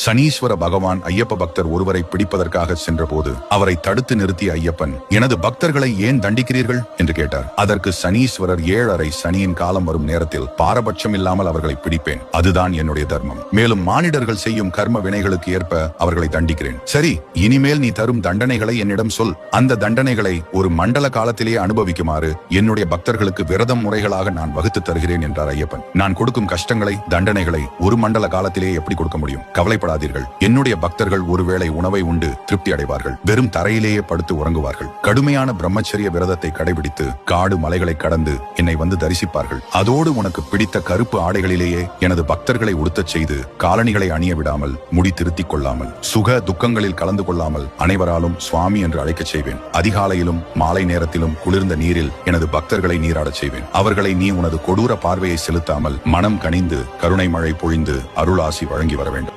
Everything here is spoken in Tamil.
சனீஸ்வர பகவான் ஐயப்ப பக்தர் ஒருவரை பிடிப்பதற்காக சென்றபோது அவரை தடுத்து நிறுத்திய ஐயப்பன், எனது பக்தர்களை ஏன் தண்டிக்கிறீர்கள் என்று கேட்டார். அதற்கு சனீஸ்வரர், 7:30 சனியின் காலம் வரும் நேரத்தில் பாரபட்சம் இல்லாமல் அவர்களை பிடிப்பேன். அதுதான் என்னுடைய தர்மம். மேலும் மானிடர்கள் செய்யும் கர்ம வினைகளுக்கு ஏற்ப அவர்களை தண்டிக்கிறேன். சரி, இனிமேல் நீ தரும் தண்டனைகளை என்னிடம் சொல். அந்த தண்டனைகளை ஒரு மண்டல காலத்திலேயே அனுபவிக்குமாறு என்னுடைய பக்தர்களுக்கு விரதம் முறைகளாக நான் வகுத்து தருகிறேன் என்றார் ஐயப்பன். நான் கொடுக்கும் கஷ்டங்களை, தண்டனைகளை ஒரு மண்டல காலத்திலேயே எப்படி கொடுக்க முடியும்? கவலைப்படாதீர்கள். என்னுடைய பக்தர்கள் ஒருவேளை உணவை உண்டு திருப்தி அடைவார்கள். வெறும் தரையிலேயே படுத்து உறங்குவார்கள். கடுமையான பிரம்மச்சரிய விரதத்தை கடைபிடித்து காடு மலைகளை கடந்து என்னை வந்து தரிசிப்பார்கள். அதோடு உனக்கு பிடித்த கருப்பு ஆடைகளிலேயே எனது பக்தர்களை உடுத்தச் செய்து காலணிகளை அணிய விடாமல், முடி திருத்திக் கொள்ளாமல், சுக துக்கங்களில் கலந்து கொள்ளாமல் அனைவராலும் சுவாமி என்று அழைக்கச் செய்வேன். அதிகாலையிலும் மாலை நேரத்திலும் குளிர்ந்த நீரில் எனது பக்தர்களை நீராடச் செய்வேன். அவர்களை நீ உனது கொடூர பார்வையை செலுத்தாமல் மனம் கனிந்து கருணை மழை பொழிந்து அருளாசி வழங்கி வர வேண்டும்.